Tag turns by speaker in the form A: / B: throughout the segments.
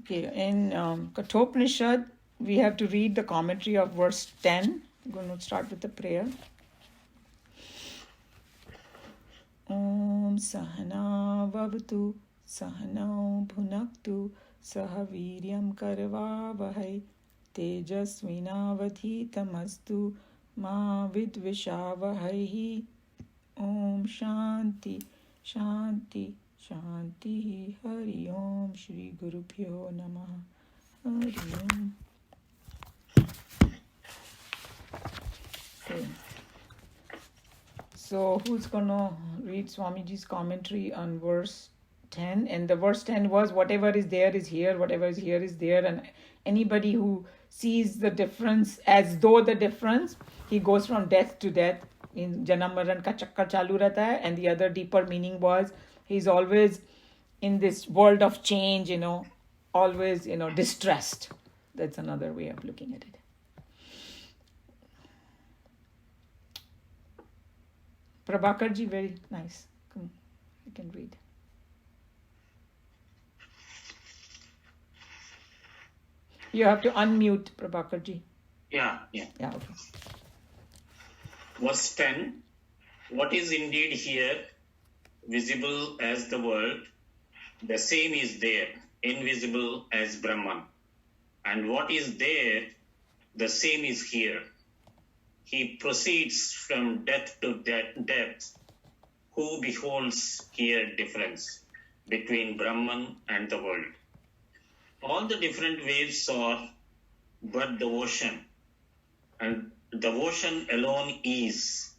A: Okay, in Kathoupanishad, we have to read the commentary of verse 10. I'm going to start with the prayer. Om Sahana Vavatu Sahanau Bhunaktu Sahaviryam Karvavahai Tejasvinavadhitamastu Ma Vidvishavahai. Om Shanti Shanti Shanti Hari Om Shri Guru Pyo Namaha Hari Om. Okay. So who's going to read Swamiji's commentary on verse 10? And the verse 10 was, whatever is there is here, whatever is here is there. And anybody who sees the difference as though the difference, he goes from death to death. In Janam Maran ka chakkar chalu rehta hai. And the other deeper meaning was, he's always in this world of change, always, distressed. That's another way of looking at it. Prabhakarji, very nice. Come, you can read. You have to unmute, Prabhakarji.
B: Yeah.
A: Yeah, okay.
B: Verse 10. What is indeed here, visible as the world, the same is there, invisible as Brahman. And what is there, the same is here. He proceeds from death to depth. Who beholds here difference between Brahman and the world? All the different waves are but the ocean, and the ocean alone is,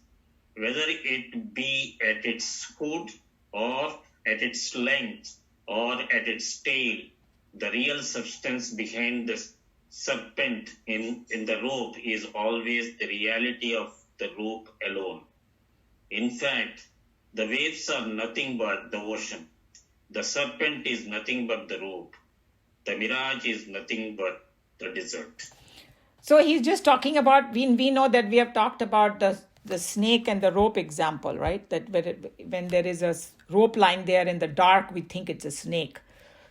B: whether it be at its hood or at its length or at its tail, the real substance behind the serpent in the rope is always the reality of the rope alone. In fact, the waves are nothing but the ocean. The serpent is nothing but the rope. The mirage is nothing but the desert.
A: So he's just talking about, we know that we have talked about the snake and the rope example, right? That when there is a rope lying there in the dark, we think it's a snake.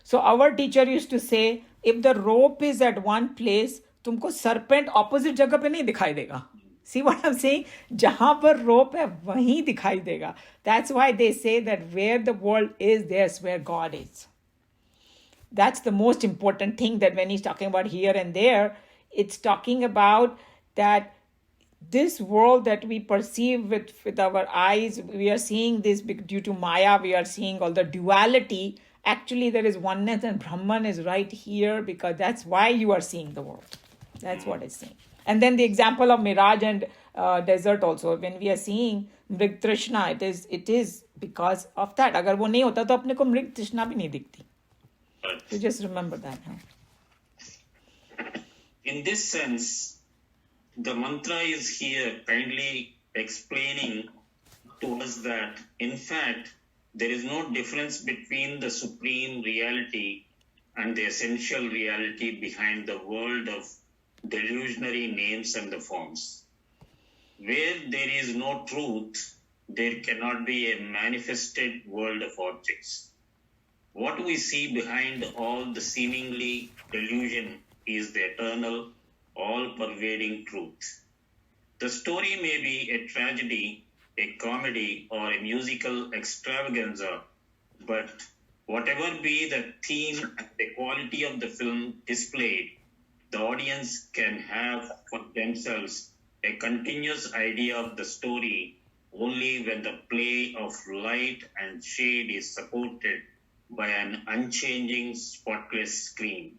A: So our teacher used to say, if the rope is at one place, तुमको serpent opposite जगह पे नहीं दिखाई देगा. See what I'm saying? जहाँ पर rope है, वहीं दिखाई देगा. That's why they say that where the world is, there's where God is. That's the most important thing, that when he's talking about here and there, it's talking about that this world that we perceive with our eyes, we are seeing this due to Maya, we are seeing all the duality. Actually, there is oneness, and Brahman is right here, because that's why you are seeing the world. That's what it's saying. And then the example of mirage and desert also, when we are seeing Mrig Trishna, it is because of that. Agar wo nahi hota, to apne ko Mrig Trishna bhi nahi dikhti. So just remember that. Huh?
B: In this sense, the mantra is here kindly explaining to us that, in fact, there is no difference between the supreme reality and the essential reality behind the world of delusionary names and the forms. Where there is no truth, there cannot be a manifested world of objects. What we see behind all the seemingly delusion is the eternal, all-pervading truth. The story may be a tragedy, a comedy, or a musical extravaganza, but whatever be the theme and the quality of the film displayed, the audience can have for themselves a continuous idea of the story only when the play of light and shade is supported by an unchanging, spotless screen.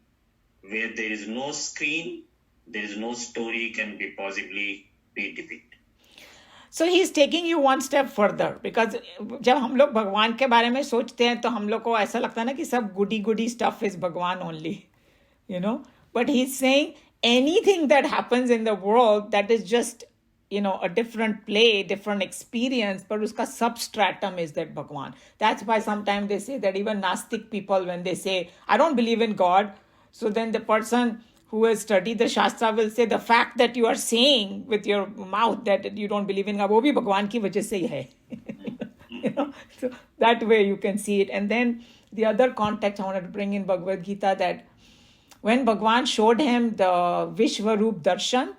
B: Where there is no screen, there is no story can be possibly be depicted.
A: So he's taking you one step further, because जब हम लोग भगवान के बारे में सोचते हैं तो हम लोग को ऐसा लगता है ना कि सब goody stuff is भगवान only, But he's saying anything that happens in the world that is just, a different play, different experience, but uska substratum is that Bhagwan. That's why sometimes they say that even Nastic people, when they say, I don't believe in God, so then the person who has studied the Shastra will say, the fact that you are saying with your mouth that you don't believe in God, वो भी भगवान की वजह से ही है. So that way you can see it. And then the other context I wanted to bring in Bhagavad Gita, that when Bhagwan showed him the Vishwaroop Darshan,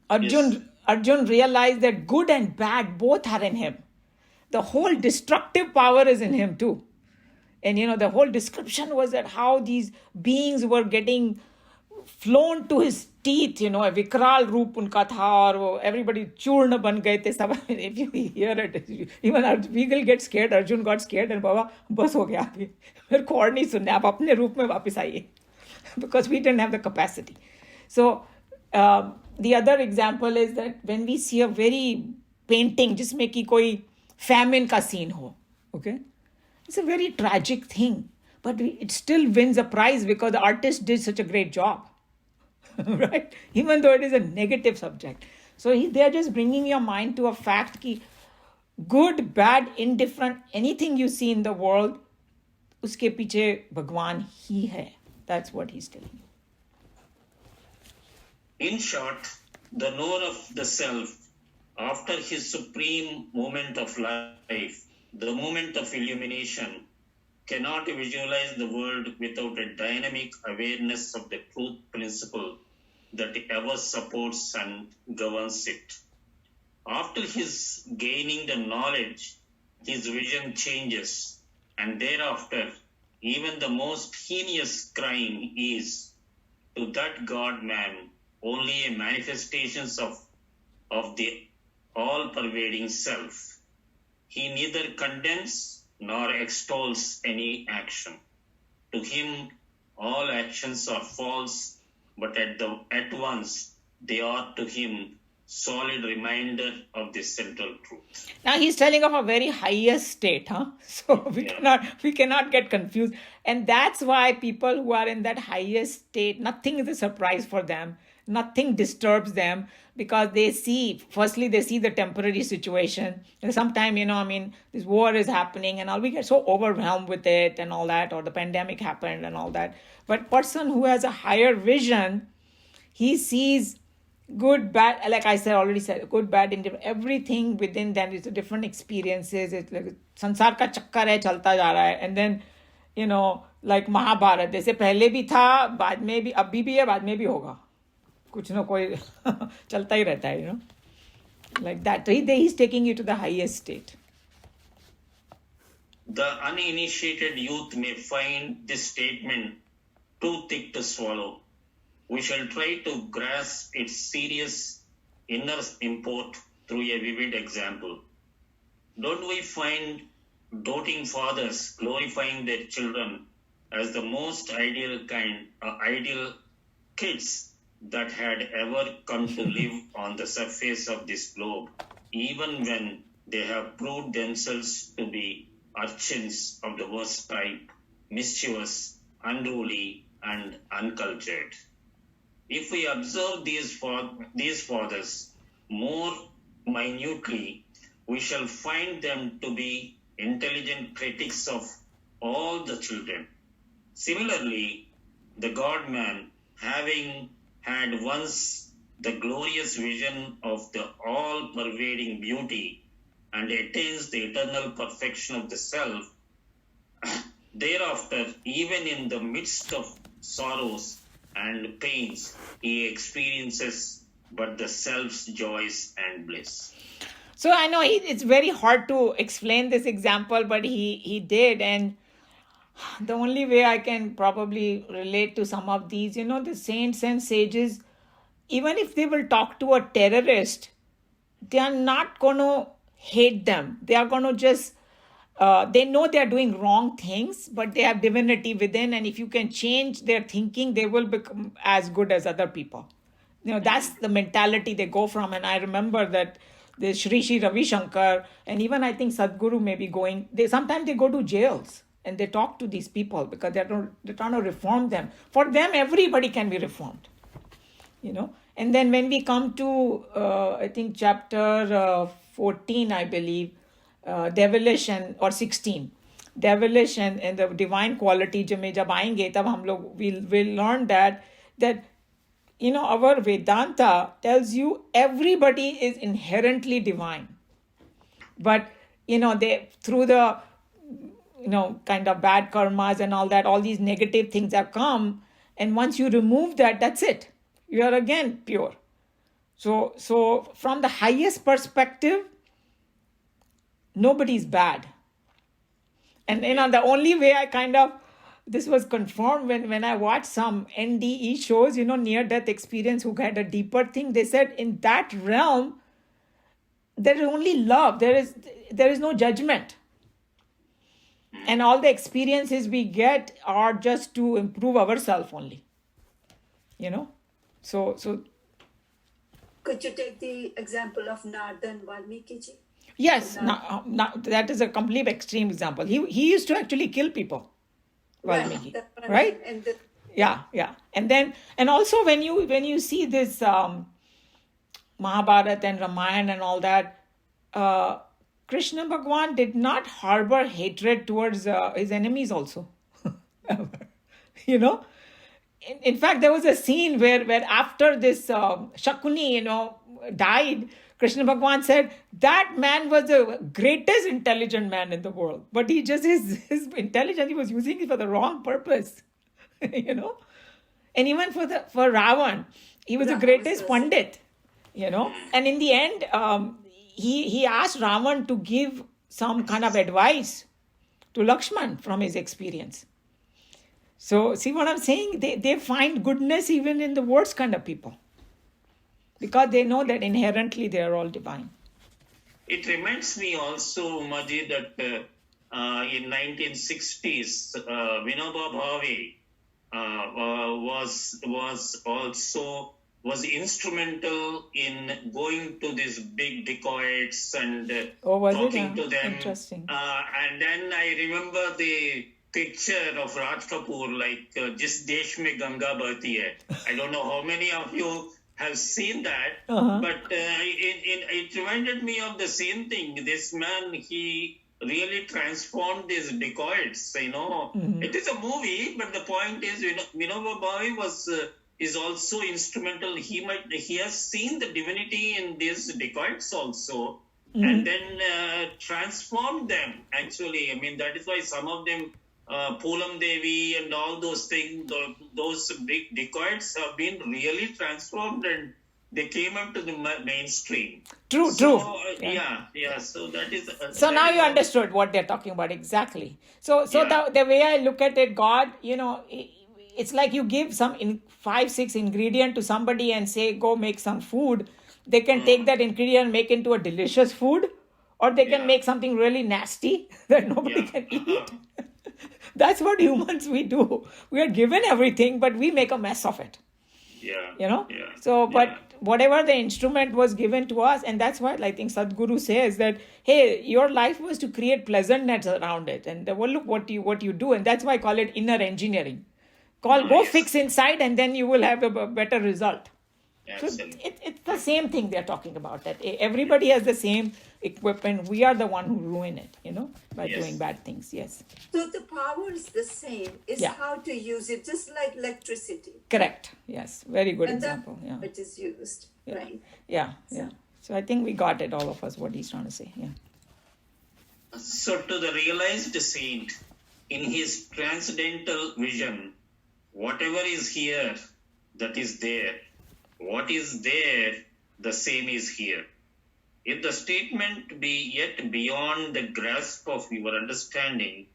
B: Yes.
A: Arjun realized that good and bad both are in him. The whole destructive power is in him too. And the whole description was that how these beings were getting flown to his teeth, a vikral roop unka tha, aur everybody churna ban gaye the sab. If you hear it, even we will get scared. Arjun got scared and Baba, bas ho gaya abhi. मेरे को और नहीं सुनना, आप अपने रूप में वापस आइए. Because we didn't have the capacity. So the other example is that when we see a very painting जिसमें कि कोई famine का scene हो, okay, it's a very tragic thing, but it still wins a prize because the artist did such a great job. Right? Even though it is a negative subject. So they are just bringing your mind to a fact कि good, bad, indifferent, anything you see in the world, उसके पीछे भगवान ही है. That's what he's telling you.
B: In short, the knower of the self, after his supreme moment of life, the moment of illumination, cannot visualize the world without a dynamic awareness of the truth principle that ever supports and governs it. After his gaining the knowledge, his vision changes, and thereafter, even the most heinous crime is, to that God-man, only a manifestation of the all-pervading self. He neither condemns nor extols any action. To him, all actions are false, but at once they are to him solid reminder of this central truth.
A: Now he's telling of a very highest state, huh? So we cannot get confused. And that's why people who are in that highest state, nothing is a surprise for them. Nothing disturbs them because they see the temporary situation. And sometimes, this war is happening and all, we get so overwhelmed with it and all that, or the pandemic happened and all that. But person who has a higher vision, he sees good, bad, like I already said, good, bad, indifferent, everything within them is different experiences. It's like संसार का चक्कर है, चलता जा रहा है. And then, like Mahabharat, जैसे पहले भी था, बाद में भी, अभी भी है, बाद में भी होगा. कुछ ना कोई चलता ही रहता है, like that. So he's taking you to the highest state.
B: The uninitiated youth may find this statement too thick to swallow. We shall try to grasp its serious inner import through a vivid example. Don't we find doting fathers glorifying their children as the most ideal kids that had ever come to live on the surface of this globe, even when they have proved themselves to be urchins of the worst type, mischievous, unruly, and uncultured? If we observe these fathers more minutely, we shall find them to be intelligent critics of all the children. Similarly, the God-man, having had once the glorious vision of the all-pervading beauty and attains the eternal perfection of the self, thereafter, even in the midst of sorrows and pains, he experiences but the self's joys and bliss.
A: So I know it's very hard to explain this example, but he did. And the only way I can probably relate to some of these, the saints and sages, even if they will talk to a terrorist, they are not going to hate them. They are going to just, they know they are doing wrong things, but they have divinity within. And if you can change their thinking, they will become as good as other people. That's the mentality they go from. And I remember that the Shri Ravi Shankar, and even I think Sadhguru may be going, sometimes they go to jails and they talk to these people because they're trying to reform them. For them, everybody can be reformed. And then when we come to, I think chapter 14, I believe, devilish or 16, devilish and the divine quality, jab aayenge, tab hum log will learn that our Vedanta tells you everybody is inherently divine. But, they through the kind of bad karmas and all that, all these negative things have come. And once you remove that, that's it. You are again pure. So from the highest perspective, nobody's bad. And the only way this was confirmed when I watched some NDE shows, near-death experience, who had a deeper thing. They said in that realm, there is only love. There is no judgment. And all the experiences we get are just to improve ourselves only. So
C: could you take the example of Narada and Valmiki ji?
A: yes, that is a complete extreme example. He used to actually kill people. Valmiki,
C: that's what I
A: right?
C: mean.
A: Yeah. And also when you see this Mahabharata and Ramayana and all that, Krishna Bhagwan did not harbor hatred towards his enemies also. In fact, there was a scene where after this Shakuni, died, Krishna Bhagwan said that man was the greatest intelligent man in the world. But he just, his intelligence, he was using it for the wrong purpose. And even for Ravan, he was the greatest Pandit. And in the end, he asked Ravan to give some kind of advice to Lakshman from his experience. So see what I'm saying? They find goodness even in the worst kind of people, because they know that inherently they are all divine.
B: It reminds me also, Umaji, that in 1960s, Vinoba Bhave was instrumental in going to these big dacoits and talking to them.
A: Interesting.
B: And then I remember the picture of Raj Kapoor, like Jis Desh Mein Ganga Bahti Hai. I don't know how many of you have seen that, but it reminded me of the same thing. This man, he really transformed these dacoits. It is a movie, but the point is, Vinoba Bhave is also instrumental. He has seen the divinity in these dacoits also, and then transformed them. Actually, that is why some of them, Poolam Devi and all those things, those big dacoits have been really transformed, and they came up to the mainstream.
A: True.
B: Yeah. So that is.
A: So now you understood what they're talking about exactly. So the way I look at it, God, it's like you give some 5-6 ingredient to somebody and say, go make some food. They can take that ingredient and make into a delicious food, or they can make something really nasty that nobody can eat. That's what humans we do. We are given everything, but we make a mess of it. So, but whatever the instrument was given to us, and that's what I think Sadhguru says, that, hey, your life was to create pleasantness around it. And look what you do. And that's why I call it inner engineering. Go fix inside, and then you will have a better result. So it's the same thing they're talking about, that everybody has the same equipment. We are the one who ruin it, by doing bad things. Yes.
C: So the power is the same. It's how to use it, just like electricity.
A: Correct. Yes. Very good example. Yeah.
C: It is used, right?
A: Yeah. So I think we got it, all of us, what he's trying to say. Yeah.
B: So to the realized saint, in his transcendental vision, whatever is here, that is there. What is there, the same is here. If the statement be yet beyond the grasp of your understanding,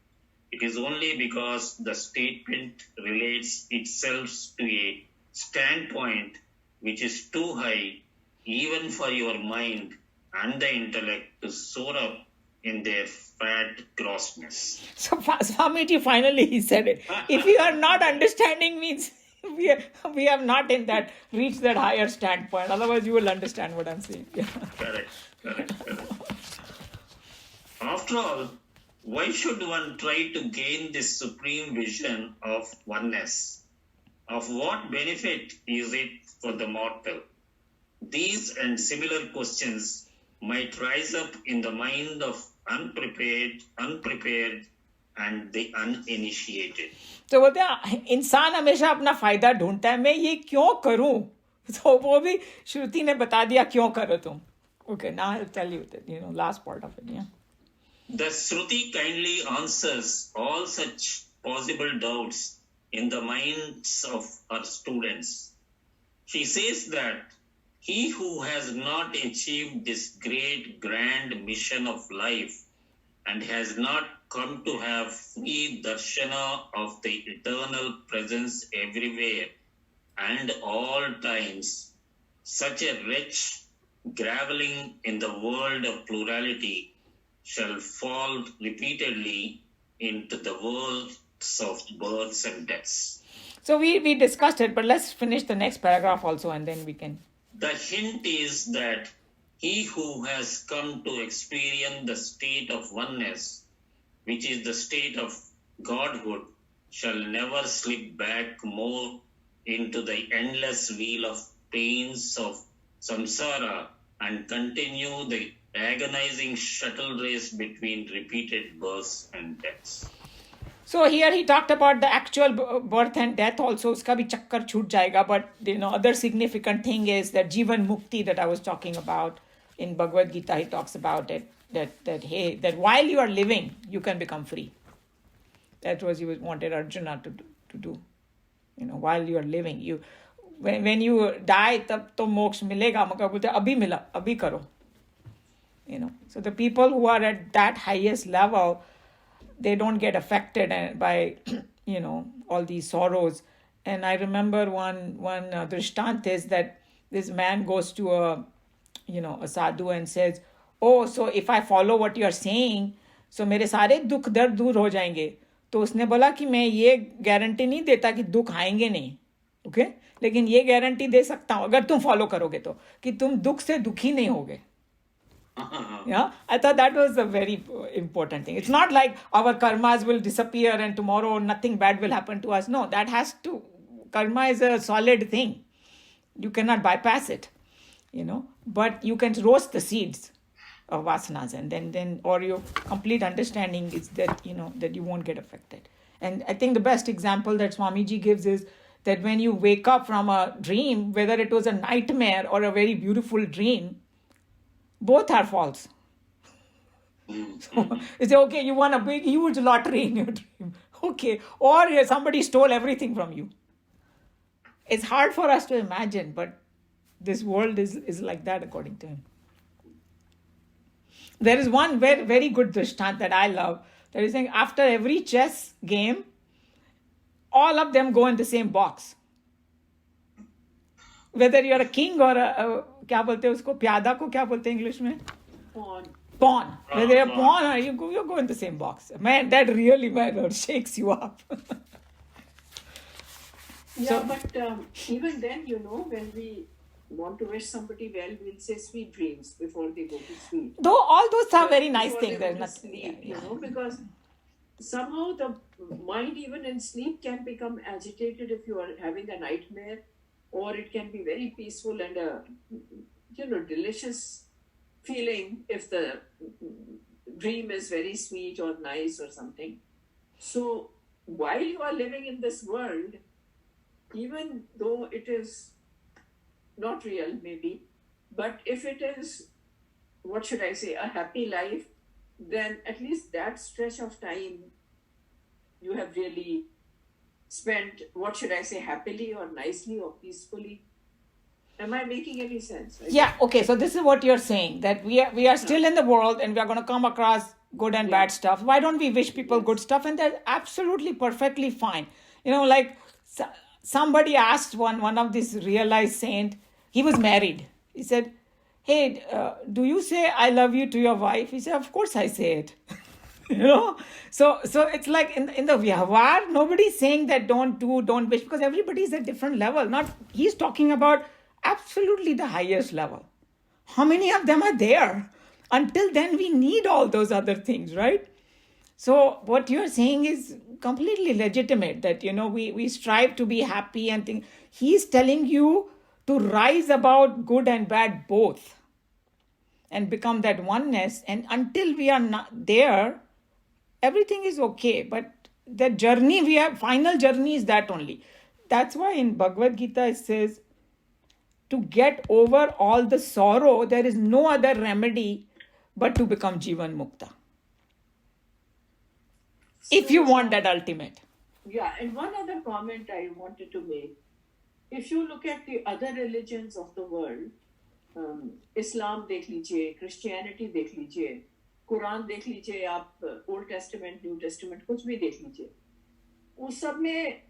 B: it is only because the statement relates itself to a standpoint which is too high even for your mind and the intellect to soar up in their fat grossness.
A: So Swamiji, finally he said it. If you are not understanding, means we have not reached that higher standpoint. Otherwise, you will understand what I'm saying. Yeah.
B: Correct. After all, why should one try to gain this supreme vision of oneness? Of what benefit is it for the mortal? These and similar questions might rise up in the mind of unprepared and the uninitiated.
A: तो बोलते हैं इंसान हमेशा अपना फायदा ढूंढता है, मैं ये क्यों करूं? तो वो भी श्रुति ने बता दिया क्यों करो तुम. Okay, now I'll tell you that, last part of it. Yeah.
B: The Shruti kindly answers all such possible doubts in the minds of her students. She says that he who has not achieved this great grand mission of life and has not come to have free darshana of the eternal presence everywhere and all times, such a wretch groveling in the world of plurality shall fall repeatedly into the worlds of births and deaths.
A: So we discussed it, but let's finish the next paragraph also, and then we can.
B: The hint is that he who has come to experience the state of oneness, which is the state of Godhood, shall never slip back more into the endless wheel of pains of samsara and continue the agonizing shuttle race between repeated births and deaths.
A: So here he talked about the actual birth and death also. Uska bhi chakkar chhoot jayega. But other significant thing is that Jivan Mukti that I was talking about in Bhagavad Gita. He talks about it that while you are living, you can become free. That was he wanted Arjuna to do. While you are living, when you die, tab to moksha milega. Maka bolte abhi mila, abhi karo. So the people who are at that highest level, they don't get affected by all these sorrows. And I remember one drishtant is that this man goes to a sadhu and says, oh, so if I follow what you are saying, so मेरे सारे दुख दर्द दूर हो जाएंगे. तो उसने बोला कि मैं ये गारंटी नहीं देता कि दुख आएंगे नहीं, ओके, लेकिन ये गारंटी दे सकता हूँ अगर तुम फॉलो करोगे तो, कि तुम दुख से दुखी नहीं होगे. Yeah, I thought that was a very important thing. It's not like our karmas will disappear and tomorrow nothing bad will happen to us. No, karma is a solid thing. You cannot bypass it, but you can roast the seeds of vasanas, and then or your complete understanding is that, that you won't get affected. And I think the best example that Swamiji gives is that when you wake up from a dream, whether it was a nightmare or a very beautiful dream, both are false. So it's okay, you won a big, huge lottery in your dream. Okay. Or somebody stole everything from you. It's hard for us to imagine, but this world is like that according to him. There is one very, very good drishtant that I love. That is saying after every chess game, all of them go in the same box. Whether you're a king or क्या बोलते हैं उसको, प्यादा को क्या बोलते हैं English में? Pawn. Whether you're a pawn or you go in the same box. Man, that really shakes you up.
D: But even then, when we want to wish somebody well, we'll say sweet dreams before they go to sleep.
A: Though all those are very nice things.
D: There's nothing, because somehow the mind, even in sleep, can become agitated if you are having a nightmare, or it can be very peaceful and a delicious feeling if the dream is very sweet or nice or something. So while you are living in this world, even though it is not real maybe, but if it is, what should I say, a happy life, then at least that stretch of time you have really spent, what should I say, happily or nicely or peacefully. Am I making any sense?
A: Yeah, okay, so this is what you're saying, that we are still in the world and we are going to come across good and bad stuff. Why don't we wish people good stuff? And that's absolutely perfectly fine. Like somebody asked one of these realized saint, he was married. He said, hey, do you say I love you to your wife? He said, of course I say it. So it's like in the vyavahar, nobody's saying that don't wish, because everybody's at different level. He's talking about absolutely the highest level. How many of them are there? Until then, we need all those other things, right? So what you're saying is completely legitimate, that, we strive to be happy and think. He's telling you to rise above good and bad both and become that oneness. And until we are not there, everything is okay. But the journey final journey is that only. That's why in Bhagavad Gita it says, to get over all the sorrow, there is no other remedy but to become Jivan Mukta. if you want that ultimate.
D: Yeah, and one other comment I wanted to make. If you look at the other religions of the world, Islam देख लीजिए, Christianity देख लीजिए, कुरान देख लीजिए, आप Old Testament, New Testament कुछ भी देख लीजिए, उस सब में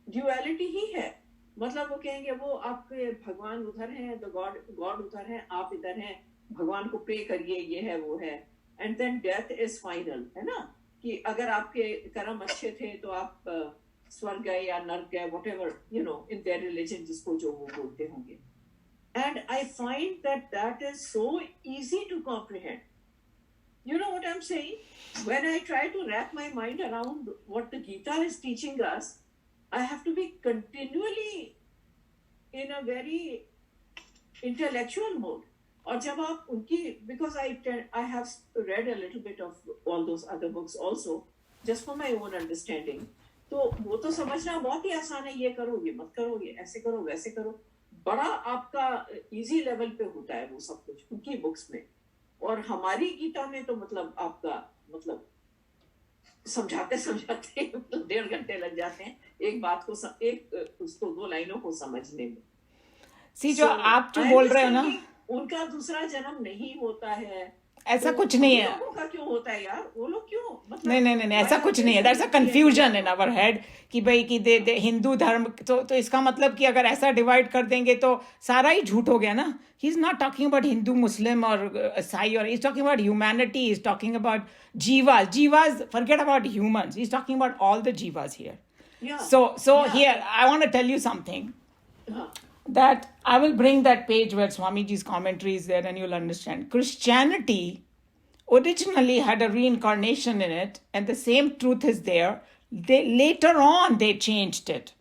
D: ड्यूअलिटी ही है. मतलब वो कहेंगे वो आपके भगवान उधर हैं, द गॉड उधर हैं, आप इधर हैं, भगवान को प्रे करिए, ये है वो है, and then death is final, है ना, कि अगर आपके कर्म अच्छे थे तो आप स्वर्ग गए या नर्क गए, whatever you know in their religion, जिसको जो वो बोलते होंगे. And I find that is so easy to comprehend. You know what I'm saying? When I try to wrap my mind around what the Gita is teaching us, I have to be continually in a very intellectual mode. और जब आप उनकी, because I have read a little bit of all those other books also, just for my own understanding. तो वो तो समझना बहुत ही आसान है, ये करो, ये मत करो, ये ऐसे करो, वैसे करो. बड़ा आपका easy level पे होता है वो सब कुछ उनकी बुक्स में. और हमारी गीता में तो मतलब आपका मतलब समझाते समझाते 1.5 घंटे लग जाते हैं एक बात को उसको 2 लाइनों को समझने में.
A: जो आप जो बोल रहे हो ना,
D: उनका दूसरा जन्म नहीं होता है,
A: ऐसा कुछ नहीं है.
D: लोगों का क्यों होता है यार, वो लोग क्यों, मतलब
A: नहीं ऐसा कुछ नहीं है. That's a confusion in our head कि भाई कि दे हिंदू धर्म तो इसका मतलब कि अगर ऐसा डिवाइड कर देंगे तो सारा ही झूठ हो गया ना. He is not talking about Hindu, Muslim और ईसाई, और is talking about humanity, is talking about jivas. Forget about humans, he is talking about all the jivas here. So here I want to tell you something. That I will bring that page where Swamiji's commentary is there and you'll understand. Christianity originally had a reincarnation in it and the same truth is there. Later on they changed it.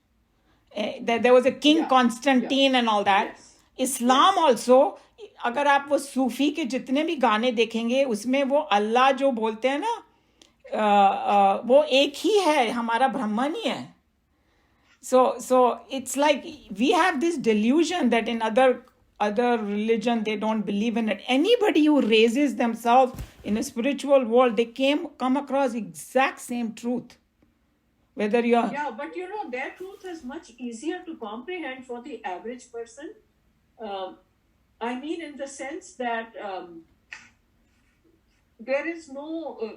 A: There was a King Constantine and all that.
D: Yes.
A: Islam also, अगर आप वो सूफी के जितने भी गाने देखेंगे उसमें वो अल्लाह जो बोलते हैं ना, वो एक ही है, हमारा ब्रह्मन ही है. So it's like we have this delusion that in other religion they don't believe in it. Anybody who raises themselves in a spiritual world, they come across exact same truth. Whether you're
D: but you know their truth is much easier to comprehend for the average person. I mean in the sense that there is no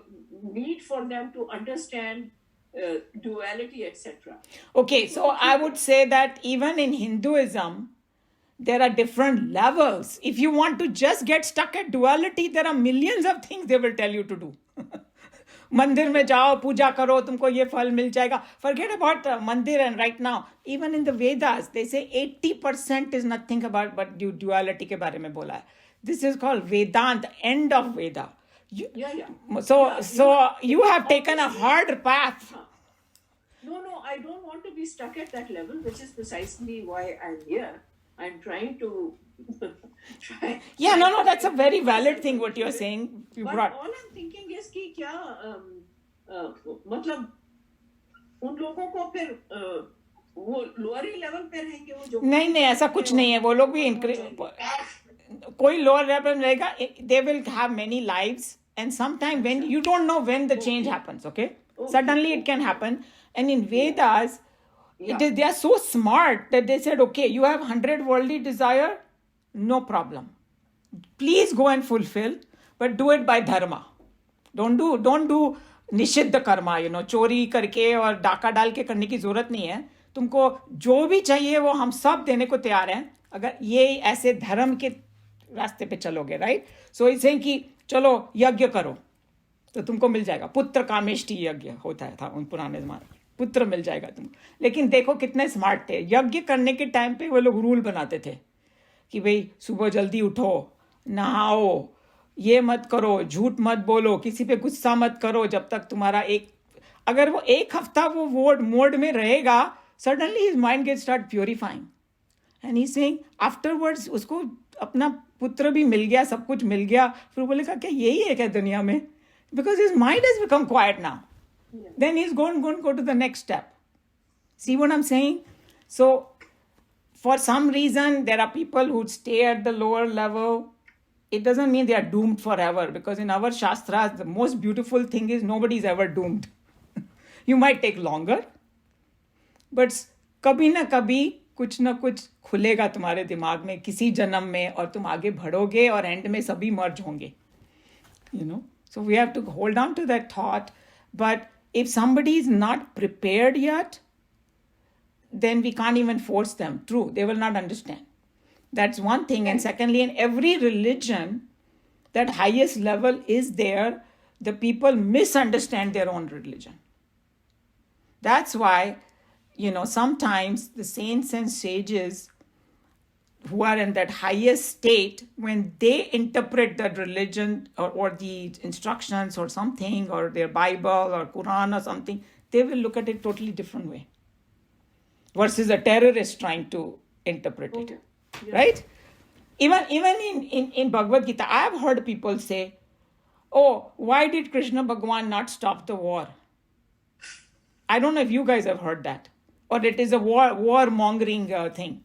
D: need for them to understand duality, etc.
A: Okay, so I would say that even in Hinduism, there are different levels. If you want to just get stuck at duality, there are millions of things they will tell you to do. मंदिर में जाओ, पूजा करो, तुमको ये फल मिल जाएगा. Forget about मंदिर, and right now, even in the Vedas, they say 80% is nothing about but duality के बारे में बोला है. This is called Vedanta, end of Veda. So you have taken a hard path.
D: No, I don't want to be stuck at that level, which is precisely why I'm here. I'm trying to
A: that's a very valid thing what you're saying.
D: But all I'm thinking is कि क्या मतलब उन लोगों को फिर वो lower level पे रहेंगे वो जो
A: नहीं ऐसा कुछ नहीं है. वो लोग भी कोई लोअर लेवल में रहेगा. They will have many lives and sometime when you don't know when the change happens, okay? Suddenly it can happen. And in Vedas, they are so smart that they said, okay, you have 100 worldly desire, no problem. Please go and fulfill, but do it by dharma. Don't do निषिद्ध कर्मा, चोरी करके और डाका डाल के करने की जरूरत नहीं है. तुमको जो भी चाहिए वो हम सब देने को तैयार हैं अगर ये ऐसे धर्म के रास्ते पे चलोगे, राइट? सो इसे कि चलो यज्ञ करो तो तुमको मिल जाएगा. पुत्र कामेष्टि यज्ञ होता था उन पुराने जमाने में, पुत्र मिल जाएगा तुमको. लेकिन देखो कितने स्मार्ट थे. यज्ञ करने के टाइम पे वो लोग रूल बनाते थे कि भाई सुबह जल्दी उठो, नहाओ, ये मत करो, झूठ मत बोलो, किसी पे गुस्सा मत करो जब तक तुम्हारा अगर वो 1 हफ्ता वो मोड में रहेगा, suddenly his mind get start purifying and he saying afterwards उसको अपना पुत्र भी मिल गया, सब कुछ मिल गया. फिर बोलेगा क्या यही है क्या दुनिया में? Because his mind has become quiet now. Then he's going to go to the next step. See what I'm saying? So, for some reason, there are people who stay at the lower level. It doesn't mean they are doomed forever. Because in our Shastras, the most beautiful thing is nobody is ever doomed. You might take longer, but कभी ना कभी कुछ ना कुछ खुलेगा तुम्हारे दिमाग में किसी जन्म में, और तुम आगे बढ़ोगे और एंड में सभी मर्ज होंगे. So we have to hold on to that thought. But if somebody is not prepared yet, then we can't even force them. True, they will not understand. That's one thing. And secondly, in every religion, that highest level is there. The people misunderstand their own religion. That's why, sometimes the saints and sages who are in that highest state, when they interpret that religion or the instructions or something, or their Bible or Quran or something, they will look at it totally different way versus a terrorist trying to interpret it. Yeah. Right? Even in Bhagavad Gita, I have heard people say, oh, why did Krishna Bhagwan not stop the war? I don't know if you guys have heard that. Or it is a war-mongering thing.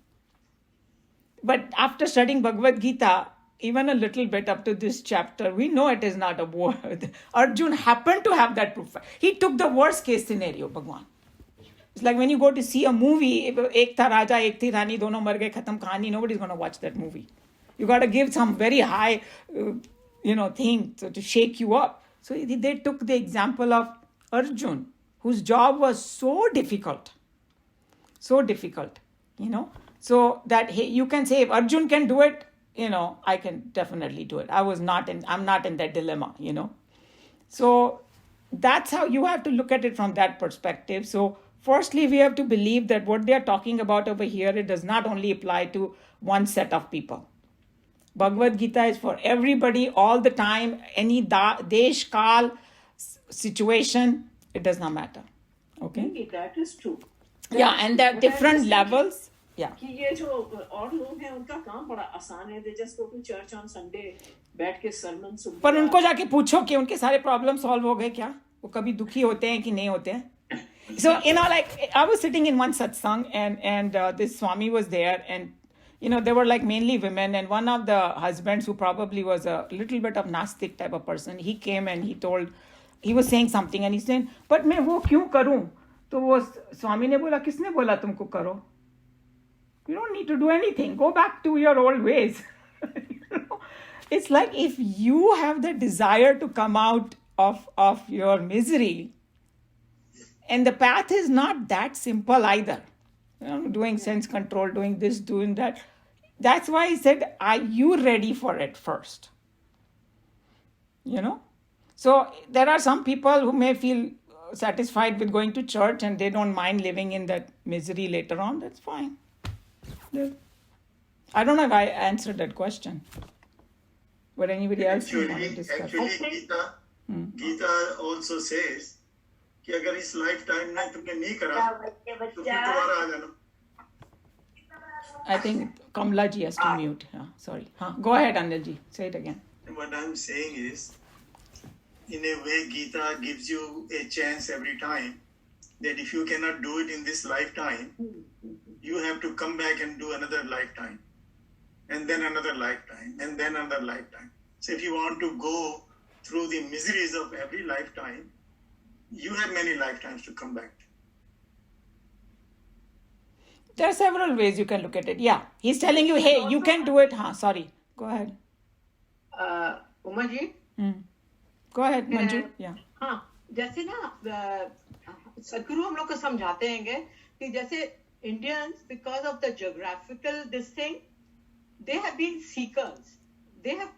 A: But after studying Bhagavad Gita, even a little bit up to this chapter, we know it is not a war. Arjuna happened to have that proof. He took the worst case scenario, Bhagwan. It's like when you go to see a movie, ek tha raja, ek thi rani, dono mar gaye, khatam kahani, nobody's going to watch that movie. You got to give some very high, thing to shake you up. So they took the example of Arjuna, whose job was so difficult. So difficult, So that you can say, if Arjun can do it, I can definitely do it. I'm not in that dilemma, So that's how you have to look at it from that perspective. So firstly, we have to believe that what they are talking about over here, it does not only apply to one set of people. Bhagavad Gita is for everybody, all the time, any desh, kal, situation, it does not matter. Okay?
D: That is true.
A: Yeah, and there are different levels. Yeah.
D: कि ये जो और लोग हैं उनका काम बड़ा आसान है. They just go to church on Sunday, बैठ के sermon सुनते हैं.
A: पर उनको जाके पूछो कि उनके सारे प्रॉब्लम सॉल्व हो गए क्या? वो कभी दुखी होते हैं कि नहीं होते हैं? So, like I was sitting in one satsang and this Swami was there, and they were like mainly women, and one of the husbands, who probably was a little bit of Nastic type of person, he came and he was saying something, and he said, but मैं वो क्यों करूं? तो वो स्वामी ने बोला, किसने बोला तुमको करो? You don't need to do anything. Go back to your old ways. It's like if you have the desire to come out of your misery, and the path is not that simple either. Doing sense control, doing this, doing that. That's why he said, are you ready for it first? So there are some people who may feel satisfied with going to church and they don't mind living in that misery later on. That's fine. I don't know if I answered that question. Would anybody else want to discuss?
E: Actually, Gita also says कि अगर इस lifetime में तुमने नहीं करा तो फिर दोबारा आ जाना.
A: I think Kamla ji has to mute. Sorry. Go ahead, Anil ji. Say it again.
E: What I'm saying is, in a way, Gita gives you a chance every time that if you cannot do it in this lifetime, you have to come back and do another lifetime, and then another lifetime, and then another lifetime. So if you want to go through the miseries of every lifetime, you have many lifetimes to come back to.
A: There are several ways you can look at it. Yeah. He's telling you, hey, you can do it. Sorry. Go ahead.
F: Uma ji.
A: Go ahead, Manju. Yeah.
F: हाँ, जैसे ना सदगुरु हम लोग को समझाते हैं कि जैसे Indians, because of the geographical this thing, they have been seekers. They have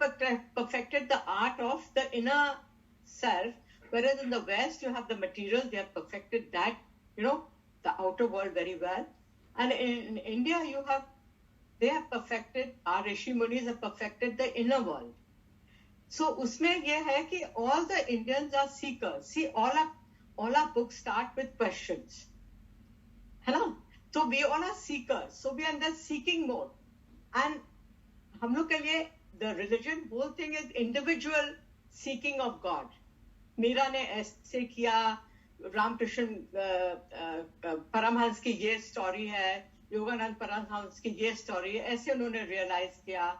F: perfected the art of the inner self, whereas in the West you have the materials. They have perfected that, the outer world very well. And in India they have perfected, our Rishi Munis have perfected the inner world. So उसमें ये है कि all the Indians are seekers. See, all our books start with questions. है ना? So we all are seekers. So we are in the seeking mode. And हम लोग के लिए the religion whole thing is individual seeking of God. Meera ने ऐसे किया, रामकृष्ण परमहंस की ये स्टोरी है, योगानंद परमहंस की ये स्टोरी है, ऐसे उन्होंने रियलाइज किया.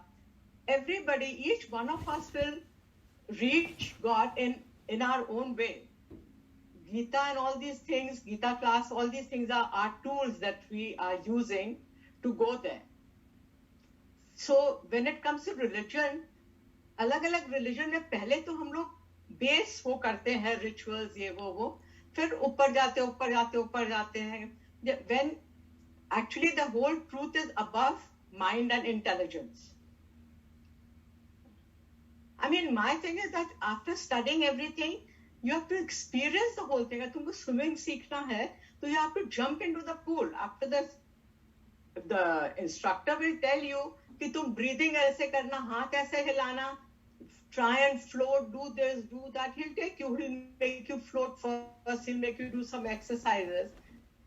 F: Everybody, each one of us will reach God in our own way. Gita and all these things, Gita class, all these things are tools that we are using to go there. So when it comes to religion, अलग-अलग religion में पहले तो हम लोग base वो करते हैं rituals ये वो फिर ऊपर जाते हैं when actually the whole truth is above mind and intelligence. I mean, my thing is that after studying everything, you have to experience the whole thing. अगर तुमको swimming सीखना है, तो you have to jump into the pool. After the instructor will tell you कि तुम breathing ऐसे करना, हाथ ऐसे हिलाना, try and float, do this, do that. He'll take you, he'll make you float first, he'll make you do some exercises.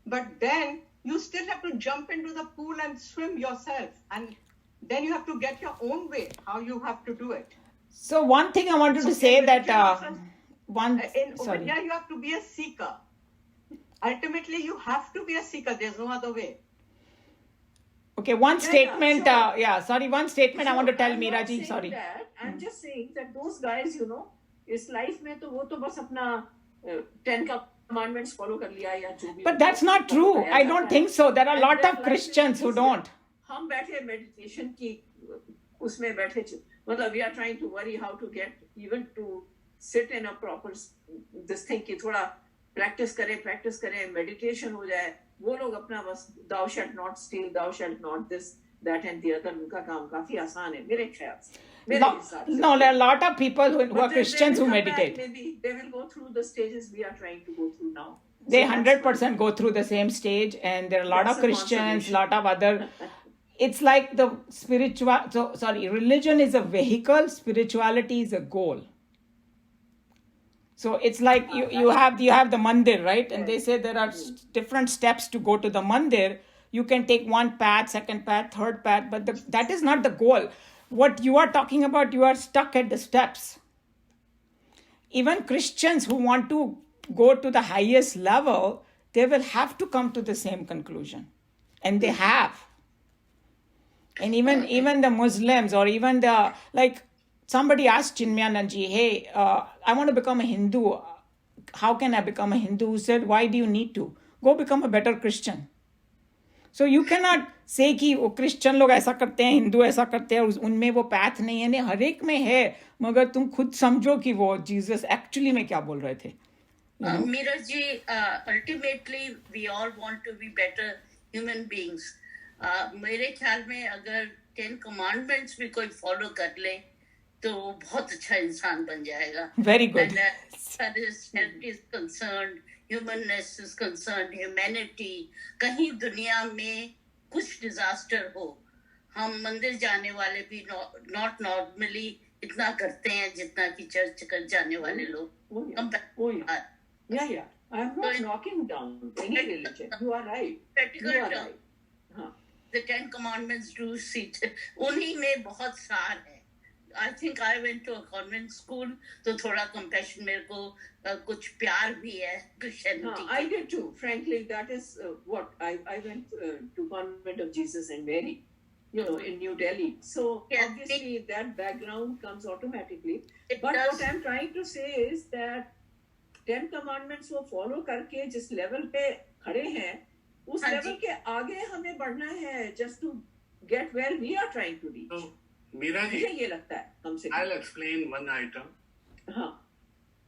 F: But then you still have to jump into the pool and swim yourself. And then you have to get your own way, how you have to do it.
A: So one thing I wanted to say that
F: in
A: sorry.
F: India, you have to be a seeker. Ultimately, you have to be a seeker. There's no other way.
A: Okay, one statement. One statement I want to tell
D: I'm not
A: Meera ji.
D: saying
A: Sorry.
D: that. I'm just saying that those guys, इस life में तो वो तो बस अपना 10 commandments follow कर लिया या जो भी.
A: But that's not true. I don't think so. There are a lot of Christians who don't.
D: हम बैठे meditation की उसमें बैठे मतलब we are trying to worry how to get even to sit in a proper this thing कि थोड़ा practice करें meditation हो जाए वो लोग अपना बस thou shalt not steal, thou shalt not this, that and the other उनका काम काफी आसान है मेरे ख्याल से.
A: No, there are a lot of people who are Christians who meditate.
D: Maybe they will go through the stages we are trying to go through now.
A: They 100% go through the same stage, and there are a lot of Christians, a lot of other. It's like the religion is a vehicle, spirituality is a goal. So it's like you have the mandir, right? And they say there are different steps to go to the mandir. You can take one path, second path, third path, but that is not the goal. What you are talking about, you are stuck at the steps. Even Christians who want to go to the highest level, they will have to come to the same conclusion. And they have. And even the Muslims or even somebody asked Chinmayananji, hey, I want to become a Hindu. How can I become a Hindu? He said, why do you need to? Go become a better Christian. So you cannot say कि वो Christian लोग ऐसा करते हैं, हिंदू ऐसा करते हैं, उनमें वो पैथ नहीं है, नहीं हर एक में है, मगर तुम खुद समझो कि वो जीसस एक्चुअली में क्या बोल रहे थे.
G: Meera ji, ultimately we all want to be better human beings. मेरे ख्याल में अगर 10 commandments भी कोई follow कर ले तो बहुत अच्छा इंसान बन जाएगा.
A: Very good.
G: And as far as health is concerned, humanness is concerned, humanity, कहीं दुनिया में कुछ disaster हो, हम मंदिर जाने वाले भी not normally इतना करते हैं जितना कि चर्च कर जाने वाले लोग.
D: Yeah. I'm not knocking down any religion. You are right. You are right.
G: The 10 commandments do sit. उन्हीं में बहुत सार है. I think I went to a convent school, तो थोड़ा compassion मेरे को कुछ प्यार भी है Christianity.
D: I did too. Frankly, that is what I went to Convent of Jesus and Mary, in New Delhi. So obviously that background comes automatically. But what I'm trying to say is that 10 commandments वो follow करके जिस level पे खड़े हैं, उस level के आगे हमें बढ़ना है just to get where we are trying to reach.
H: So, Meera ji,
D: ये लगता है हमसे.
H: I'll explain one item.
D: हाँ.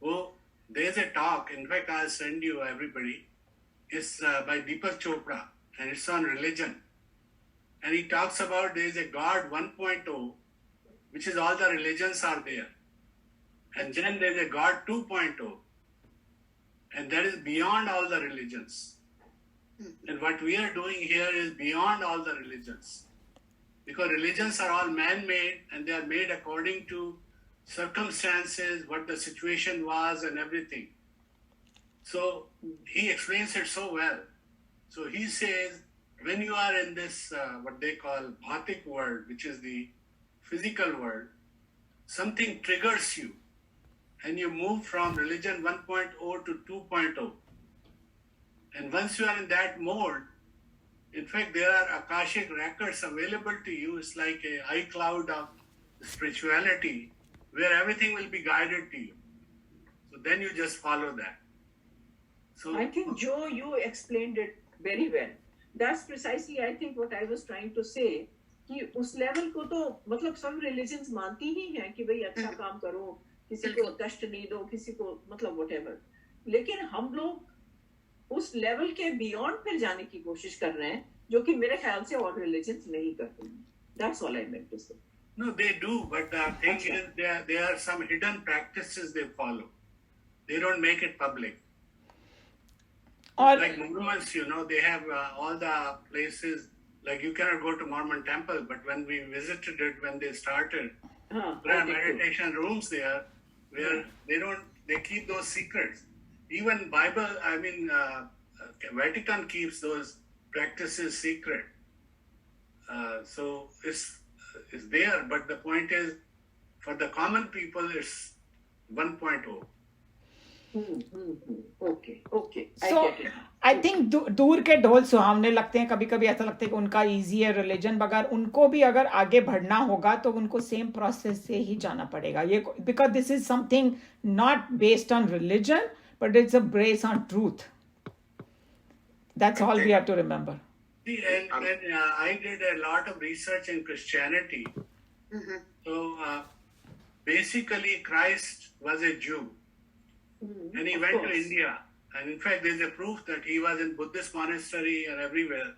H: Well, there's a talk, in fact, I'll send you everybody. It's by Deepak Chopra, and it's on religion. And he talks about there's a God 1.0, which is all the religions are there. And then there's a God 2.0, and that is beyond all the religions. And what we are doing here is beyond all the religions. Because religions are all man-made and they are made according to circumstances, what the situation was and everything. So he explains it so well. So he says, when you are in this, what they call bhautik world, which is the physical world, something triggers you and you move from religion 1.0 to 2.0. And once you are in that mode, in fact, there are Akashic records available to you. It's like an iCloud of spirituality where everything will be guided to you. So then you just follow that. So
D: I think, Joe, you explained it very well. That's precisely, I think, what I was trying to say. कि उस level को तो मतलब सब religions मानती ही हैं कि भाई अच्छा काम करो, किसी को कष्ट नहीं दो, किसी को मतलब whatever. लेकिन हम लोग उस लेवल के बियॉन्ड फिर जाने की कोशिश कर रहे हैं, जो कि मेरे ख्याल से और रिलीजन्स नहीं करते हैं. That's all I meant to say.
H: no, they do, but the thing is, there are some hidden practices they follow. They don't make it public.
A: Or
H: Like Mormons, they have all the places. Like you cannot go to Mormon temple, but when we visited it, when they started, there are meditation rooms there where they keep those secrets. Even Bible, Vatican keeps those practices secret. So it's there, but the point is, for the common people, it's 1.0.
D: Okay, I
A: so
D: get it.
A: I think दूर के ढोल सुहावने लगते हैं. कभी कभी ऐसा लगता है कि उनका इजी है रिलीजन, मगर उनको भी अगर आगे बढ़ना होगा तो उनको सेम प्रोसेस से ही जाना पड़ेगा. ये because this is something not based on religion, but it's a based on truth. That's all we have to remember.
H: See, and I did a lot of research in Christianity. So basically, Christ was a Jew, and he went to India. And in fact, there's a proof that he was in Buddhist monastery and everywhere.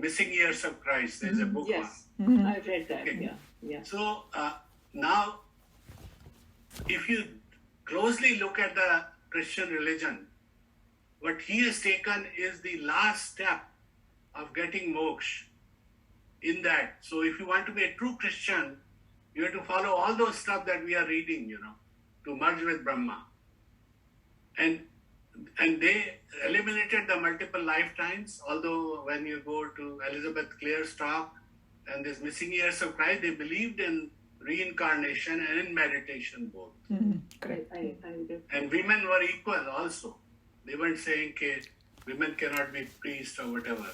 H: Missing Years of Christ. There's a book.
D: Yes, I read that.
H: Okay.
D: Yeah.
H: So now, if you closely look at the Christian religion, what he has taken is the last step of getting moksha in that. So if you want to be a true Christian, you have to follow all those stuff that we are reading, to merge with Brahma. And they eliminated the multiple lifetimes, although when you go to Elizabeth Clare's talk and this Missing Years of Christ, they believed in reincarnation and in meditation both.
A: Correct.
H: And women were equal also. They weren't saying that women cannot be priests or whatever.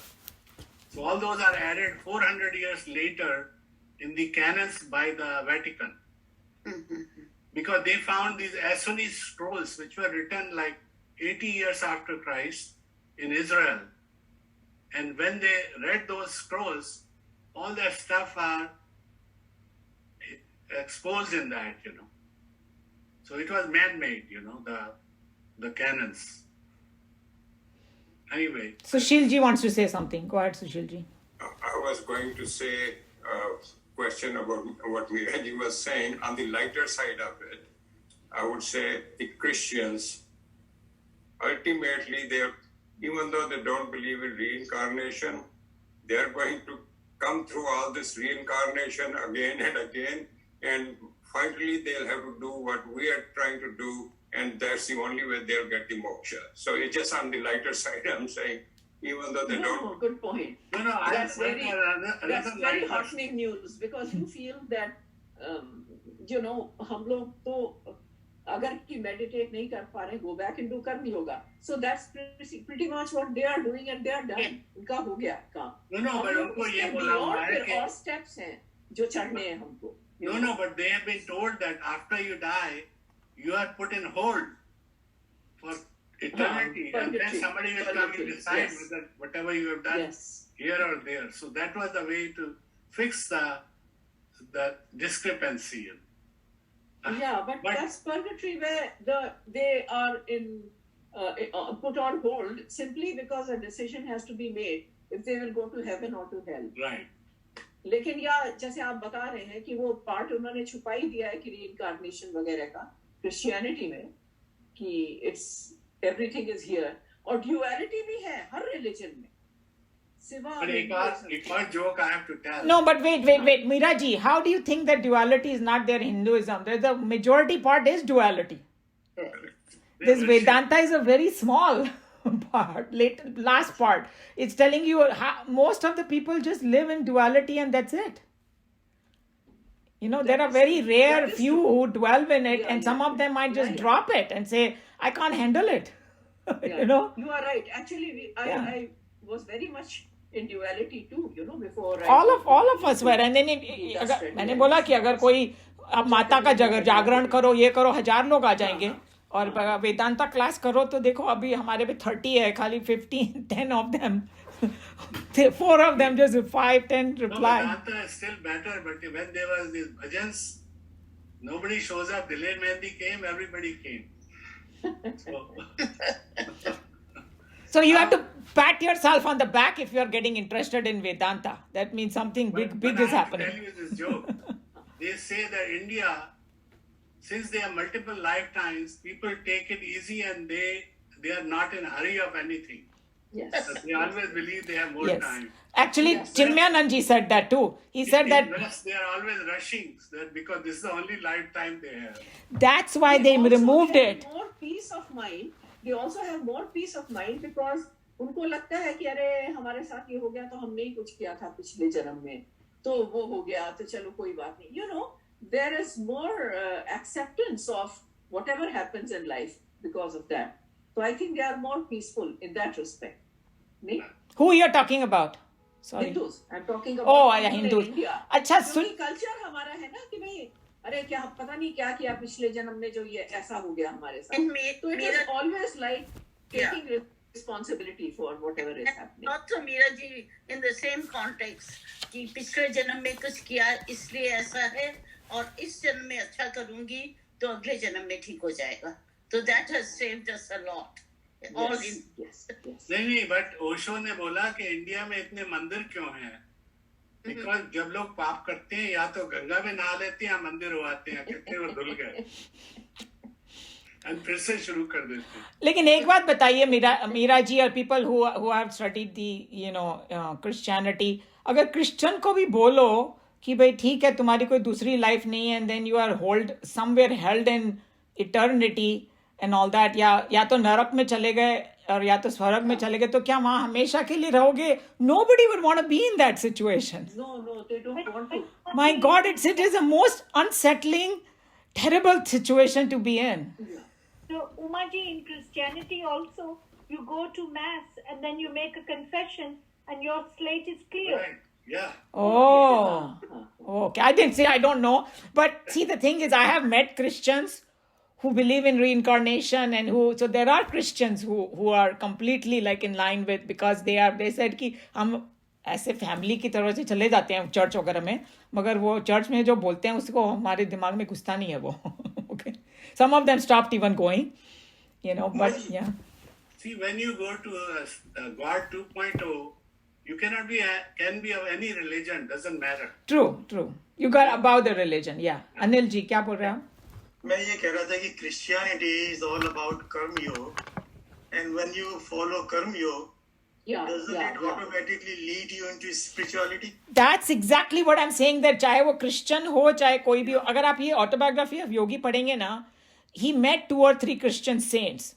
H: So all those are added 400 years later in the canons by the Vatican. Because they found these Assunni scrolls which were written like 80 years after Christ in Israel. And when they read those scrolls, all that stuff are exposed in that, So it was man-made, the canons. Anyway.
A: Sushil ji wants to say something. Go ahead, Sushil ji.
I: I was going to say a question about what Miraji was saying. On the lighter side of it, I would say the Christians, ultimately, even though they don't believe in reincarnation, they are going to come through all this reincarnation again and again, and finally they'll have to do what we are trying to do, and that's the only way they'll get the moksha. So it's just on the lighter side, I'm saying, even though they don't...
D: Good point.
H: No,
D: that's very heartening news, because you feel that, हम लोग तो अगर कि meditate नहीं कर पा रहे, go back and do कर नहीं होगा. So that's pretty much what they are doing, and they are done. उनका हो गया काम.
H: No, but उनको ये बोला हुआ है कि
D: और steps हैं जो चढ़ने हैं हमको.
H: No, but they have been told that after you die, you are put in hold for eternity, and then somebody will come and decide whether whatever you have done here or there. So that was the way to fix the discrepancy.
D: Yeah, but that's purgatory where they are put on hold simply because a decision has to be made if they will go to heaven or to hell.
H: Right.
D: लेकिन या जैसे आप बता रहे हैं कि वो part उन्होंने छुपा ही दिया है कि रीइंकार्नेशन वगैरह का क्रिश्चियनिटी में कि इट्स एवरीथिंग इज हियर, और ड्यूअलिटी भी है हर रिलीजन में.
H: But एक और joke I have to tell.
A: No, but wait, Miraji, how do you think that duality is not there in Hinduism? The majority part is duality. This Vedanta is a very small part, last part. It's telling you most of the people just live in duality and that's it. There are very rare few who dwell in it, and some of them might just drop it and say, I can't handle it.
D: You are right. Actually, I was very much in duality too, before.
A: All of us were. And then मैंने बोला कि अगर कोई अब माता का जागरण करो, ये करो, 1000 लोग आ जाएंगे और वेदांता क्लास करो तो देखो अभी हमारे पे 30 है, खाली 15, 10 of them, 4 of them, just 5, 10
H: No,
A: reply.
H: Vedanta is still better, but when there was these bhajans, nobody shows up. Dilay Mehndi came, everybody came.
A: So you have to pat yourself on the back if you are getting interested in Vedanta. That means something big
H: But
A: is
H: I have
A: happening.
H: to tell you this joke. They say that India, since they have multiple lifetimes, people take it easy and they are not in a hurry of anything.
D: Yes.
H: But they always believe they have more
A: Yes.
H: time.
A: Actually,
D: Yes.
A: Chinmayananji said that too. He said
H: In
A: that
H: West, they are always rushing because this is the only lifetime they have.
A: that's why they
D: also
A: removed
D: have
A: it.
D: More peace of mind. They also have more peace of mind because उनको लगता है कि अरे हमारे साथ ये हो गया तो हमने ही कुछ किया था पिछले जन्म में, तो वो हो गया तो चलो कोई बात नहीं. You know, there is more acceptance of whatever happens in life because of that. So I think they are more peaceful in that respect. नहीं?
A: Who you're talking about? Sorry.
D: Hindus. I'm talking about
A: Oh, yeah,
D: people in
A: Hindus.
D: India.
A: अच्छा
D: क्योंकि
A: सुन,
D: culture हमारा है ना कि भाई अरे क्या पता नहीं क्या किया पिछले जन्म में जो ये ऐसा हो गया हमारे साथ.
G: And me-
D: So it is
G: Meera-
D: always like
G: Yeah.
D: taking responsibility for whatever is happening.
G: Also, Meera ji, in the same context, कि पिछले जन्म में कुछ किया इसलिए ऐसा है और इस जन्म में अच्छा करूंगी तो अगले जन्म में ठीक हो जाएगा. So that has saved us a lot. All
D: Yes,
G: in
D: yes, yes.
H: नहीं, बट ओशो ने बोला कि इंडिया में इतने मंदिर क्यों हैं? बिकॉज जब लोग पाप करते हैं या तो गंगा में नहा लेते हैं या मंदिर हो आते हैं, कितने वो धुल गए और फिर से शुरू कर देते हैं.
A: लेकिन एक बात बताइए मीरा जी और people who have studied the Christianity, अगर क्रिश्चियन को भी बोलो कि भाई ठीक है तुम्हारी कोई दूसरी लाइफ नहीं है and then you are held in eternity and all that, या तो नरक में चले गए और या तो स्वर्ग में चले गए, तो क्या वहां हमेशा के लिए रहोगे? Nobody would want to be in that situation.
D: No, they don't want to.
A: My God, it is a most unsettling, terrible situation to be in.
J: So, Umaji, in Christianity also, you go to Mass and then you make a confession and your slate is clear.
H: Right. Yeah.
A: Oh, okay. I didn't say, I don't know. But see, the thing is, I have met Christians who believe in reincarnation and so there are Christians who are completely like in line with, because they said कि हम ऐसे family की तरह से चले जाते हैं church वगैरह में, मगर वो चर्च में जो बोलते हैं उसको हमारे दिमाग में घुसता नहीं है वो. Okay. Some of them stopped even going, but yeah.
H: See, when you go to God 2.0, you can be of any religion, doesn't matter.
A: True. You got about the religion, yeah. Anil ji, क्या बोल रहे हैं आप?
E: मैं ये कह रहा था कि Christianity is all about कर्म योग, and when you follow कर्म योग, doesn't it automatically lead you into spirituality?
A: That's exactly what I'm saying, that चाहे वो क्रिश्चियन हो चाहे कोई भी हो, अगर आप ये ऑटोबायोग्राफी ऑफ योगी पढ़ेंगे ना, he met 2 or 3 Christian saints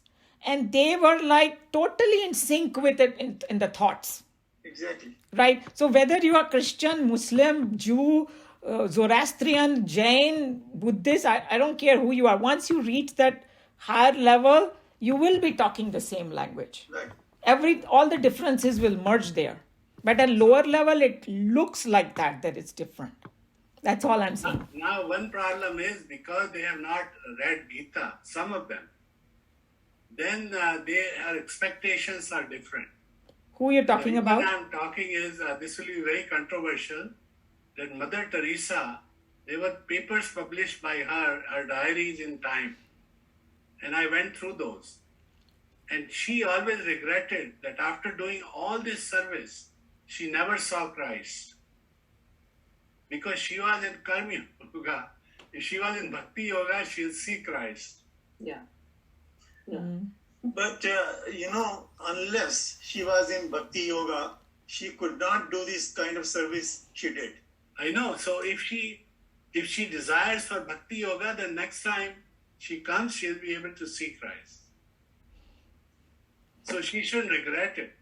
A: and they were like totally in sync with it in the thoughts.
E: Exactly.
A: Right? So whether you are Christian, Muslim, Jew, Zoroastrian, Jain, Buddhist, I don't care who you are. Once you reach that higher level, you will be talking the same language.
E: Right.
A: All the differences will merge there. But at lower level, it looks like that it's different. That's all I'm saying.
H: Now, one problem is because they have not read Gita, some of them, then their expectations are different.
A: Who you're talking
H: The
A: about?
H: reason I'm talking is, this will be very controversial, that Mother Teresa, there were papers published by her diaries in Time. And I went through those. And she always regretted that after doing all this service, she never saw Christ. Because she was in Karma Yoga. If she was in Bhakti Yoga, she'll see Christ.
D: Yeah.
E: But, unless she was in Bhakti Yoga, she could not do this kind of service she did.
H: I know. So if she desires for Bhakti Yoga, then next time she comes, she'll be able to see Christ. So she shouldn't regret it.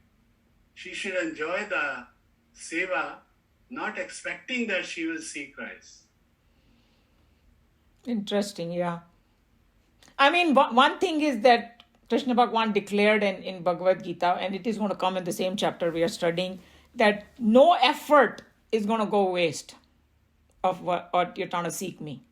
H: She should enjoy the seva, not expecting that she will see Christ.
A: Interesting, yeah. I mean, one thing is that Krishna Bhagavan declared in Bhagavad Gita, and it is going to come in the same chapter we are studying, that no effort is going to go waste of what you're trying to seek me.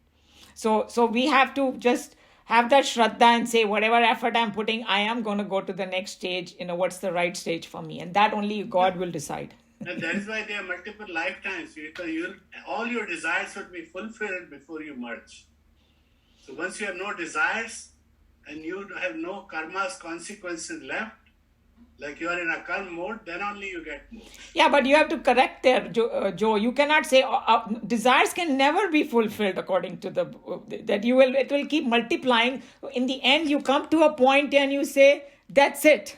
A: So we have to just have that shraddha and say, whatever effort I'm putting, I am going to go to the next stage. What's the right stage for me? And that only God will decide.
H: And that is why there are multiple lifetimes, because all your desires would be fulfilled before you merge. So once you have no desires and you have no karma's consequences left, like you are in a karma mode, then only you get more.
A: Yeah, but you have to correct there, Joe. You cannot say desires can never be fulfilled according to it will keep multiplying. In the end, you come to a point and you say, that's it.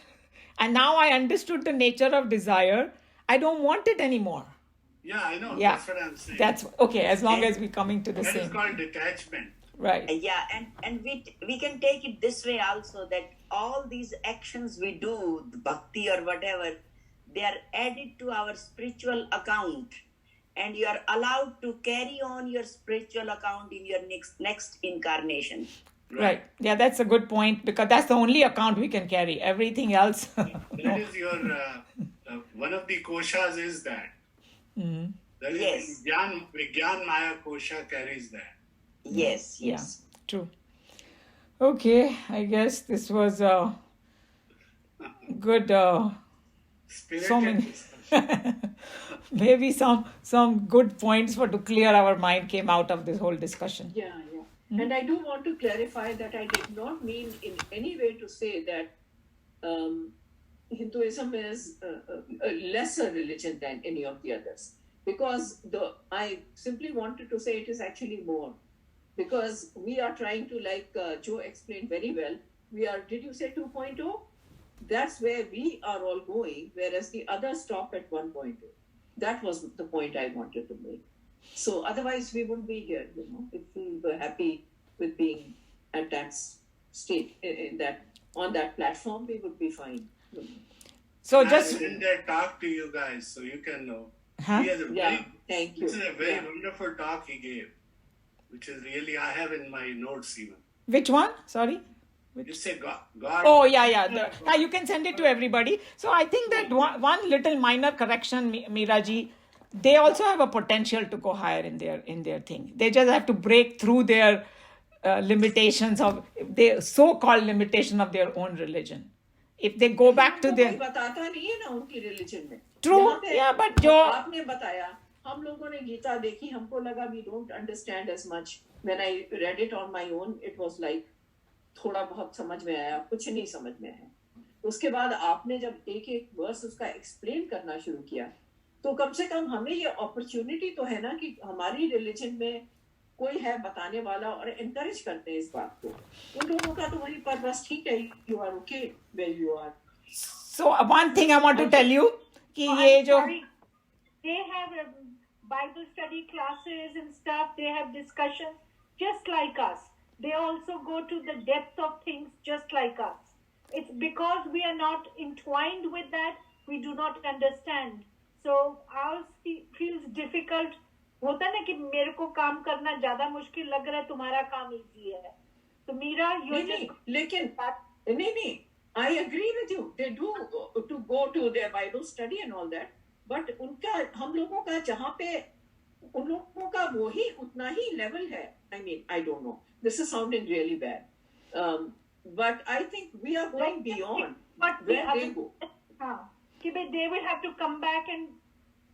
A: And now I understood the nature of desire. I don't want it anymore.
H: Yeah, I know.
A: Yeah.
H: That's what I'm saying.
A: That's okay, as long as we're coming to the
H: That
A: same.
H: is called detachment.
A: Right.
K: Yeah, and we can take it this way also, that all these actions we do, the bhakti or whatever, they are added to our spiritual account, and you are allowed to carry on your spiritual account in your next incarnation.
A: Right. Yeah, that's a good point, because that's the only account we can carry. Everything else.
H: That is your, one of the koshas is that.
A: Mhm.
H: That is
K: Yes.
H: Vigyan Maya kosha carries that.
K: Yes,
A: Yeah,
K: yes.
A: true. Okay, I guess this was a good,
H: Spirited
A: so many,
H: discussion.
A: maybe some good points to clear our mind came out of this whole discussion.
D: Yeah. And I do want to clarify that I did not mean in any way to say that Hinduism is a lesser religion than any of the others. Because I simply wanted to say it is actually more. Because we are trying to, like Joe explained very well, did you say 2.0? That's where we are all going, whereas the others stop at 1.0. That was the point I wanted to make. So otherwise we wouldn't be here, if we were happy with being at that state, on that platform, we would be fine.
A: So
H: I
A: just,
H: didn't dare talk to you guys, so you can know.
A: huh?
H: He has a
D: Yeah,
H: very,
D: thank you.
H: this is a very
D: Yeah.
H: wonderful talk he gave, which is really, I have in my notes even.
A: Which one? Sorry.
H: It's a God.
A: Oh, yeah. Yeah, you can send it to everybody. So I think that one little minor correction, Meeraji, they also have a potential to go higher in their thing. They just have to break through their limitations of their so-called limitation of their own religion. If they go back to their
D: कोई बताता नहीं है ना उनकी religion में.
A: true,
D: यहाँ पे
A: yeah, but जो
D: आपने बताया, हम लोगों ने गीता देखी, हमको लगा we don't understand as much. When I read it on my own, it was like थोड़ा बहुत समझ में आया, कुछ नहीं समझ में आया. उसके बाद आपने जब एक वर्स उसका एक्सप्लेन करना शुरू किया, तो कम से कम हमें ये अपॉर्चुनिटी तो है ना कि हमारी रिलीजन में कोई है बताने वाला, और एनकरेज करते हैं इस बात को. उन लोगों का तो वहीं पर बस ठीक है, you are okay where you are.
A: So one thing I want to tell you कि
J: Oh,
A: ये
J: I'm
A: जो
J: sorry. They have Bible study classes and stuff. They have discussions just like us. They also go to the depth of things just like us. It's because we are not entwined with that, we do not understand. So ours feels difficult. होता है ना कि मेरे को काम करना ज्यादा मुश्किल लग रहा है, तुम्हारा काम इजी है. तो मीरा,
D: लेकिन नहीं, I agree with you. They do to go to their Bible study and all that. But उनका, हम लोगों का जहाँ पे उन लोगों का वही उतना ही level है. I mean, I don't know. This is sounding really bad. But I think we are going beyond where they go.
J: हाँ, कि they will have to come back and.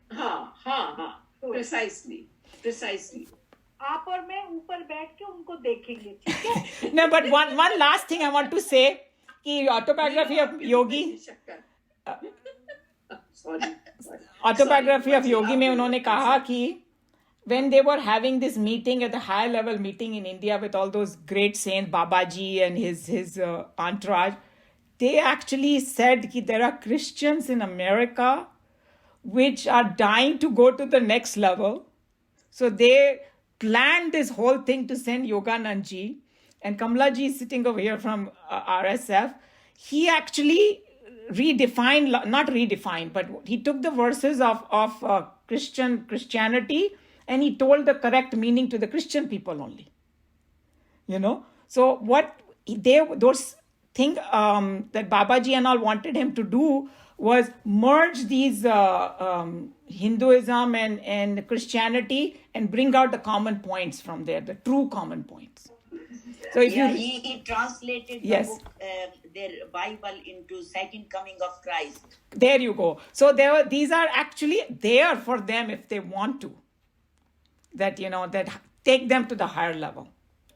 D: हाँ. Precisely.
J: आप और मैं ऊपर बैठ के उनको देखेंगे, ठीक है?
A: No, but one last thing I want to say कि autobiography of Yogi autobiography of Yogi में उन्होंने कहा कि when they were having this meeting at the high level meeting in India with all those great saints, Babaji and his entourage, they actually said that there are Christians in America which are dying to go to the next level. So they planned this whole thing to send Yoganand ji, and Kamla ji is sitting over here from RSF. He actually not redefined, but he took the verses of Christianity and he told the correct meaning to the Christian people only. So what those things that Babaji and all wanted him to do was merge these Hinduism and Christianity and bring out the common points from there, the true common points. So if
K: Yeah,
A: you
K: he translated the
A: yes,
K: book, their Bible into Second Coming of Christ.
A: there you go. So these are actually there for them if they want to. That that take them to the higher level.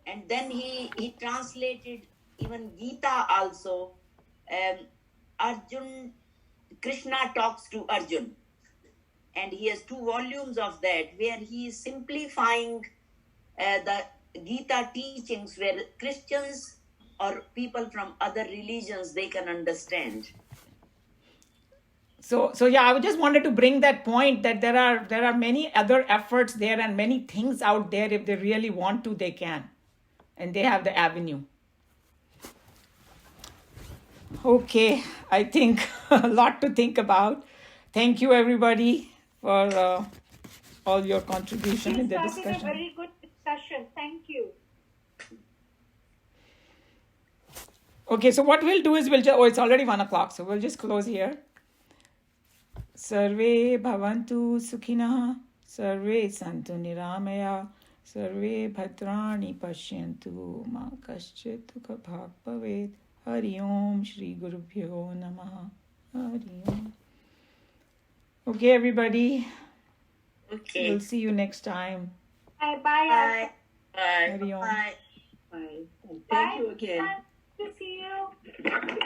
K: And then he translated even Gita also. Arjun, Krishna talks to Arjun, and he has 2 volumes of that where he is simplifying the Gita teachings where Christians or people from other religions they can understand.
A: So yeah, I just wanted to bring that point that there are many other efforts there and many things out there. If they really want to, they can, and they have the avenue. Okay, I think a lot to think about. Thank you everybody for all your contribution
J: You
A: in the
J: started a
A: discussion.
J: very good discussion. Thank you.
A: Okay, so what we'll do is it's already 1 o'clock, so we'll just close here. Sarve bhavantu sukhinah, sarve santu niramaya, sarve bhadrani pashyantu, ma kaschit dukha bhag bhavet. Hari Om Shri Gurubhyo Namaha. Hari Om. Okay, everybody.
K: Okay.
A: We'll see you next time.
J: Bye.
K: Bye. Bye.
A: Hari Om.
K: Bye.
D: Bye. And thank you again.
J: Nice to see you.